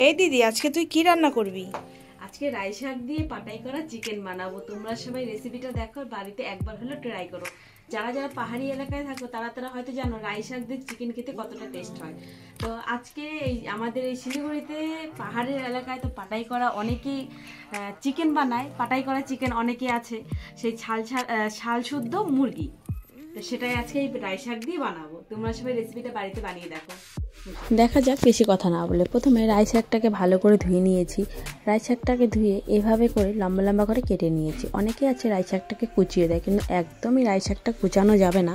এই দিদি, আজকে তুই কি রান্না করবি? আজকে রাই শাক দিয়ে পাটাই করা চিকেন বানাবো। তোমরা সবাই রেসিপিটা দেখো, বাড়িতে একবার হলে ট্রাই করো। যারা যারা পাহাড়ি এলাকায় থাকো তারা তারা হয়তো জানো রাই শাক দিয়ে চিকেন খেতে কতটা টেস্ট হয়। তো আজকে আমাদের এই শিলিগুড়িতে পাহাড়ের এলাকায় তো পাটাই করা অনেকেই চিকেন বানায়। পাটাই করা চিকেন অনেকে আছে, সেই ছাল শুদ্ধ মুরগি। তো সেটাই আজকে এই রাই শাক দিয়ে বানাবো। তোমরা সবাই রেসিপিটা বাড়িতে বানিয়ে দেখো। দেখা যাক, বেশি কথা না বলে প্রথমে রাই শাকটাকে ভালো করে ধুয়ে নিয়েছি। রাই শাকটাকে ধুয়ে এভাবে করে লম্বা লম্বা করে কেটে নিয়েছি। অনেকে আছে রাই শাকটাকে কুচিয়ে দেয়, কিন্তু একদমই রাই শাকটা কুচানো যাবে না,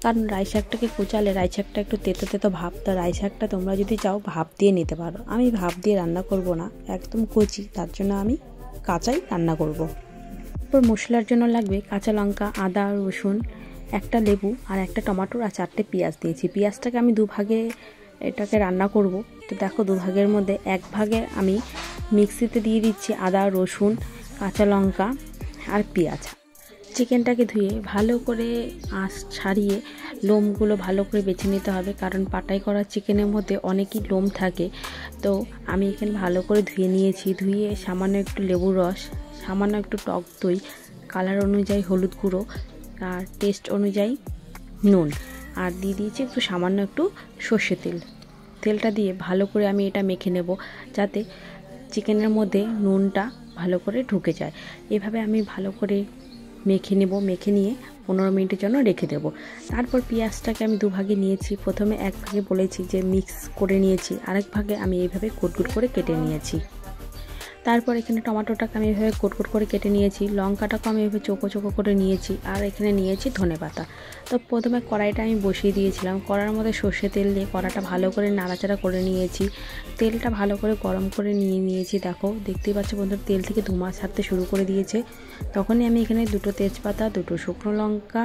কারণ রাই শাকটাকে কুচালে রাই শাকটা একটু তেতো তেতো ভাব। তো রাই শাকটা তোমরা যদি চাও ভাপ দিয়ে নিতে পারো। আমি ভাপ দিয়ে রান্না করব না, একদম কচি, তার জন্য আমি কাঁচাই রান্না করব। এরপর মশলার জন্য লাগবে কাঁচা লঙ্কা, আদা, রসুন, একটা লেবু আর একটা টমেটোর আর 4টে পেঁয়াজ দিয়েছি। পেঁয়াজটাকে আমি দুভাগে এটাকে রান্না করব। তো দেখো, দুভাগের মধ্যে এক ভাগে আমি মিক্সিতে দিয়ে দিচ্ছি আদা, রসুন, কাঁচা লঙ্কা আর পেঁয়াজ। চিকেনটাকে ধুয়ে ভালো করে আঁশ ছাড়িয়ে লোমগুলো ভালো করে বেছে নিতে হবে, কারণ পাটাই করা চিকেনের মধ্যে অনেকই লোম থাকে। তো আমি এখানে ভালো করে ধুয়ে নিয়েছি। ধুয়ে সামান্য একটু লেবুর রস, সামান্য একটু টক দই, কালার অনুযায়ী হলুদ গুঁড়ো আর টেস্ট অনুযায়ী নুন, আর দিয়ে দিয়েছি একটু সামান্য একটু সর্ষে তেল। তেলটা দিয়ে ভালো করে আমি এটা মেখে নেব, যাতে চিকেনের মধ্যে নুনটা ভালো করে ঢুকে যায়। এভাবে আমি ভালো করে মেখে নেব। মেখে নিয়ে 15 মিনিটের জন্য রেখে দেব। তারপর পেঁয়াজটাকে আমি দুভাগে নিয়েছি। প্রথমে এক ভাগে বলেছি যে মিক্স করে নিয়েছি, আরেক ভাগে আমি এইভাবে কুটকুট করে কেটে নিয়েছি। তারপর এখানে টমেটোটাকে আমি এভাবে কুটকুট করে কেটে নিয়েছি। লঙ্কাটাকে আমি এভাবে চোখো চোখো করে নিয়েছি, আর এখানে নিয়েছি ধনেপাতা। তো প্রথমে কড়াইটা আমি বসিয়ে দিয়েছিলাম। কড়ার মধ্যে সর্ষে তেল দিয়ে কড়াটা ভালো করে নাড়াচাড়া করে নিয়েছি। তেলটা ভালো করে গরম করে নিয়েছি। দেখো, দেখতেই পাচ্ছ বন্ধুরা, তেল থেকে ধোঁয়া ছাড়তে শুরু করে দিয়েছে। তখনই আমি এখানে 2টো তেজপাতা, 2টো শুকনো লঙ্কা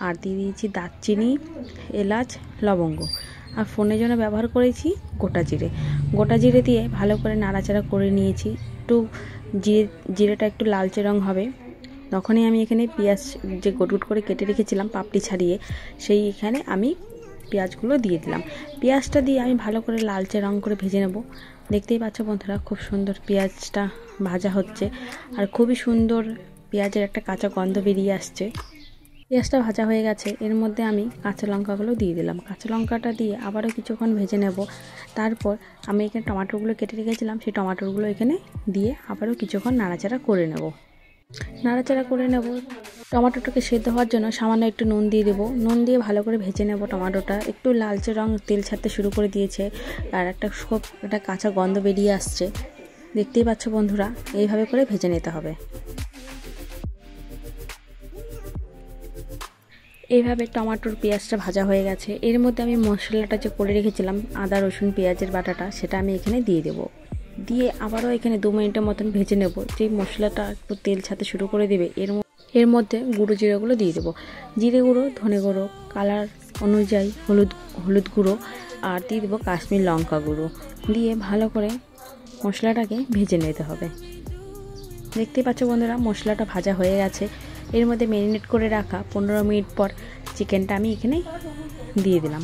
আর দিয়ে দিয়েছি দারচিনি, এলাচ, লবঙ্গ, আর ফোনের জন্য ব্যবহার করেছি গোটা জিরে। গোটা জিরে দিয়ে ভালো করে নাড়াচাড়া করে নিয়েছি। একটু জিরেটা একটু লালচে রং হবে, তখনই আমি এখানে পেঁয়াজ যে গোটগুট করে কেটে রেখেছিলাম পাপড়ি ছাড়িয়ে, সেই এখানে আমি পেঁয়াজগুলো দিয়ে দিলাম। পেঁয়াজটা দিয়ে আমি ভালো করে লালচে রং করে ভেজে নেব। দেখতেই পাচ্ছ বন্ধুরা, খুব সুন্দর পেঁয়াজটা ভাজা হচ্ছে, আর খুবই সুন্দর পেঁয়াজের একটা কাঁচা গন্ধ বেরিয়ে আসছে। পেঁয়াজটা ভাজা হয়ে গেছে, এর মধ্যে আমি কাঁচা লঙ্কাগুলো দিয়ে দিলাম। কাঁচা লঙ্কাটা দিয়ে আবারও কিছুক্ষণ ভেজে নেব। তারপর আমি এখানে টমেটোগুলো কেটে রেখেছিলাম, সেই টমেটোগুলো এখানে দিয়ে আবারও কিছুক্ষণ নাড়াচাড়া করে নেব। টমেটোটাকে সেদ্ধ হওয়ার জন্য সামান্য একটু নুন দিয়ে দেবো। নুন দিয়ে ভালো করে ভেজে নেব। টমেটোটা একটু লালচে রং, তেল ছাড়তে শুরু করে দিয়েছে, আর একটা কাঁচা গন্ধ বেরিয়ে আসছে। দেখতেই পাচ্ছ বন্ধুরা, এইভাবে করে ভেজে নিতে হবে। এইভাবে টমেটোর পেঁয়াজটা ভাজা হয়ে গেছে। এর মধ্যে আমি মশলাটা যে করে রেখেছিলাম আদা, রসুন, পেঁয়াজের বাটাটা, সেটা আমি এখানে দিয়ে দেবো। দিয়ে আবারও এখানে 2 মিনিটের মতন ভেজে নেব। যেই মশলাটা একটু তেল ছাড়তে শুরু করে দেবে, এর মধ্যে গুঁড়ো জিরেগুলো দিয়ে দেবো। জিরে গুঁড়ো, ধনে গুঁড়ো, কালার অনুযায়ী হলুদ গুঁড়ো, আর দিয়ে দেবো কাশ্মীর লঙ্কা গুঁড়ো। দিয়ে ভালো করে মশলাটাকে ভেজে নিতে হবে। দেখতেই পাচ্ছ বন্ধুরা, মশলাটা ভাজা হয়ে গেছে। এর মধ্যে ম্যারিনেট করে রাখা 15 মিনিট পর চিকেনটা আমি এখানে দিয়ে দিলাম।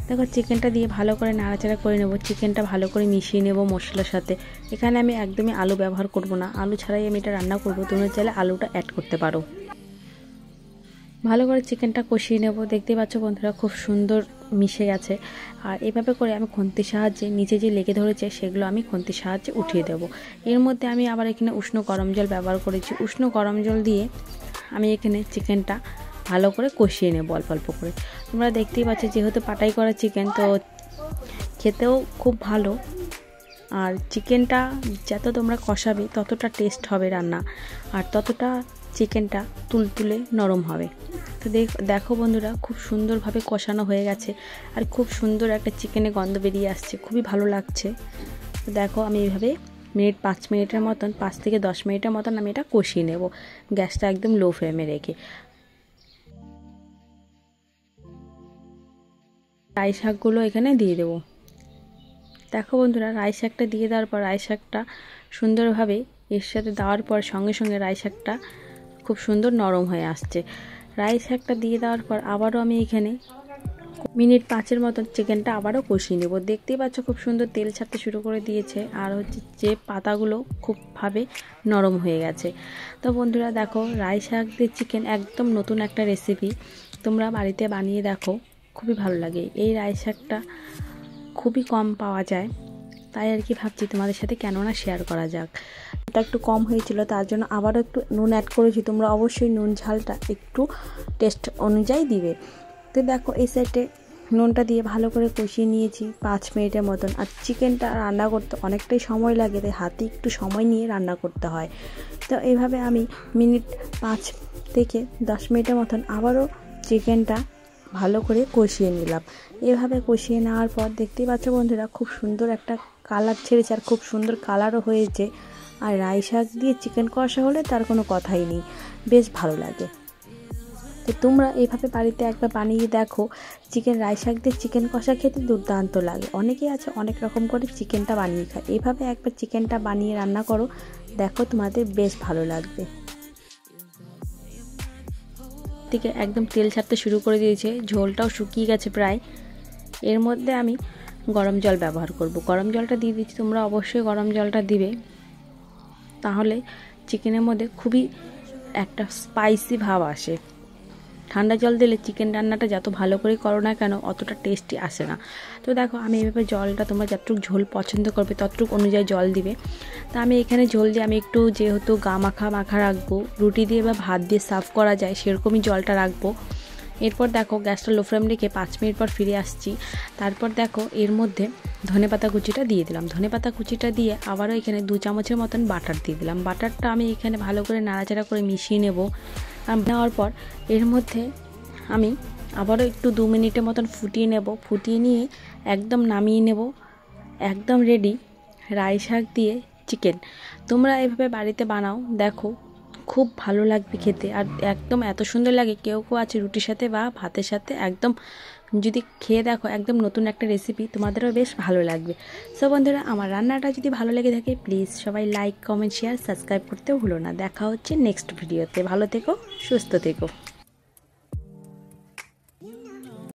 দেখো, চিকেনটা দিয়ে ভালো করে নাড়াচাড়া করে নেব। চিকেনটা ভালো করে মিশিয়ে নেব মশলার সাথে। এখানে আমি একদমই আলু ব্যবহার করব না, আলু ছাড়াই আমি এটা রান্না করব। তোমরা চাইলে আলুটা অ্যাড করতে পারো। ভালো করে চিকেনটা কষিয়ে নেব। দেখতেই পাচ্ছ বন্ধুরা, খুব সুন্দর মিশে গেছে। আর এভাবে করে আমি খুন্তির সাহায্যে নিচে যে লেগে ধরেছে সেগুলো আমি খুন্তির সাহায্যে উঠিয়ে দেব। এর মধ্যে আমি আবার এখানে উষ্ণ গরম জল ব্যবহার করেছি। উষ্ণ গরম জল দিয়ে আমি এখানে চিকেনটা ভালো করে কষিয়ে নেব অল্প অল্প করে। তোমরা দেখতেই পাচ্ছ, যেহেতু পাটাই করা চিকেন, তো খেতেও খুব ভালো। আর চিকেনটা যত তোমরা কষাবে ততটা টেস্ট হবে রান্না, আর ততটা চিকেনটা তুলতুলে নরম হবে। তো দেখো বন্ধুরা, খুব সুন্দরভাবে কষানো হয়ে গেছে, আর খুব সুন্দর একটা চিকেনের গন্ধ বেরিয়ে আসছে, খুবই ভালো লাগছে। তো দেখো, আমি এইভাবে 5 মিনিটের মতন, 5 থেকে 10 মিনিটের মতন আমি এটা কষিয়ে নেব, গ্যাসটা একদম লো ফ্লেমে রেখে। রাই শাকগুলো এখানে দিয়ে দেবো। দেখো বন্ধুরা, রাই শাকটা দিয়ে দেওয়ার পর রাই শাকটা সুন্দরভাবে এর সাথে দেওয়ার পর সঙ্গে সঙ্গে রাই শাকটা খুব সুন্দর নরম হয়ে আসছে। রাই শাকটা দিয়ে দেওয়ার পর আবারও আমি এখানে মিনিট 5-এর মতন চিকেনটা আবারও কষিয়ে নেব। দেখতেই পাচ্ছ খুব সুন্দর তেল ছাড়তে শুরু করে দিয়েছে, আর হচ্ছে যে পাতাগুলো খুবভাবে নরম হয়ে গেছে। তো বন্ধুরা দেখো, রাই শাক দিয়ে চিকেন একদম নতুন একটা রেসিপি, তোমরা বাড়িতে বানিয়ে দেখো, খুবই ভালো লাগে। এই রাই শাকটা খুবই কম পাওয়া যায়, তাই আর কি ভাবছি তোমাদের সাথে কেন না শেয়ার করা যাক। এটা একটু কম হয়েছিল, তার জন্য আবারও একটু নুন অ্যাড করেছি। তোমরা অবশ্যই নুন ঝালটা একটু টেস্ট অনুযায়ী দিবে। তো দেখো এই সাইডে নুনটা দিয়ে ভালো করে কষিয়ে নিয়েছি 5 মিনিটের মতন। আর চিকেনটা রান্না করতে অনেকটাই সময় লাগে, তাই হাতে একটু সময় নিয়ে রান্না করতে হয়। তো এইভাবে আমি মিনিট 5 থেকে 10 মিনিটের মতন আবারও চিকেনটা ভালো করে কষিয়ে নিলাম। এভাবে কষিয়ে নেওয়ার পর দেখতেই পাচ্ছ বন্ধুরা, খুব সুন্দর একটা কালার ছেড়েছে, আর খুব সুন্দর কালারও হয়েছে। আর রাই শাক দিয়ে চিকেন কষা হলে তার কোনো কথাই নেই, বেশ ভালো লাগে। তো তোমরা এইভাবে বাড়িতে একবার বানিয়ে দেখো, চিকেন রাই শাক দিয়ে চিকেন কষা খেতে দুর্দান্ত লাগে। অনেকেই আছে অনেক রকম করে চিকেনটা বানিয়ে খায়, এইভাবে একবার চিকেনটা বানিয়ে রান্না করো, দেখো তোমাদের বেশ ভালো লাগবে। থেকে একদম তেল ছাড়তে শুরু করে দিয়েছে, ঝোলটাও শুকিয়ে গেছে প্রায়। এর মধ্যে আমি গরম জল ব্যবহার করব। গরম জলটা দিয়ে দিচ্ছি, তোমরা অবশ্যই গরম জলটা দিবে, তাহলে চিকেনের মধ্যে খুবই একটা স্পাইসি ভাব আসে। ঠান্ডা জল দিলে চিকেন রান্নাটা যত ভালো করে করো না কেন অতটা টেস্টি আসে না। তো দেখো আমি এইভাবে জলটা, তোমরা যতটুকু ঝোল পছন্দ করবে ততটুকু অনুযায়ী জল দিবে। তা আমি এখানে ঝোল দিয়ে আমি একটু, যেহেতু গা মাখা মাখা রাখবো, রুটি দিয়ে বা ভাত দিয়ে সার্ভ করা যায় সেরকমই জলটা রাখবো। এরপর দেখো গ্যাসটা লো ফ্লেম রেখে 5 মিনিট পর ফিরে আসছি। তারপর দেখো এর মধ্যে ধনেপাতা কুচিটা দিয়ে দিলাম। ধনেপাতা কুচিটা দিয়ে আবারও এখানে 2 চামচের মতন বাটার দিয়ে দিলাম। বাটারটা আমি এখানে ভালো করে নাড়াচাড়া করে মিশিয়ে নেব। নেওয়ার পর এর মধ্যে আমি আবারও একটু 2 মিনিটের মতন ফুটিয়ে নেব। ফুটিয়ে নিয়ে একদম নামিয়ে নেব। একদম রেডি রাই শাক দিয়ে চিকেন। তোমরা এভাবে বাড়িতে বানাও, দেখো খুব ভালো লাগবে খেতে। আর একদম এত সুন্দর লাগে, কেউ কেউ আছে রুটির সাথে বা ভাতের সাথে, একদম যদি খেয়ে দেখো একদম নতুন একটা রেসিপি, তোমাদেরও বেশ ভালো লাগবে। সো বন্ধুরা, আমার রান্নাটা যদি ভালো লেগে থাকে প্লিজ সবাই লাইক, কমেন্ট, শেয়ার, সাবস্ক্রাইব করতেও ভুলো না। দেখা হচ্ছে নেক্সট ভিডিওতে। ভালো থেকো, সুস্থ থেকো।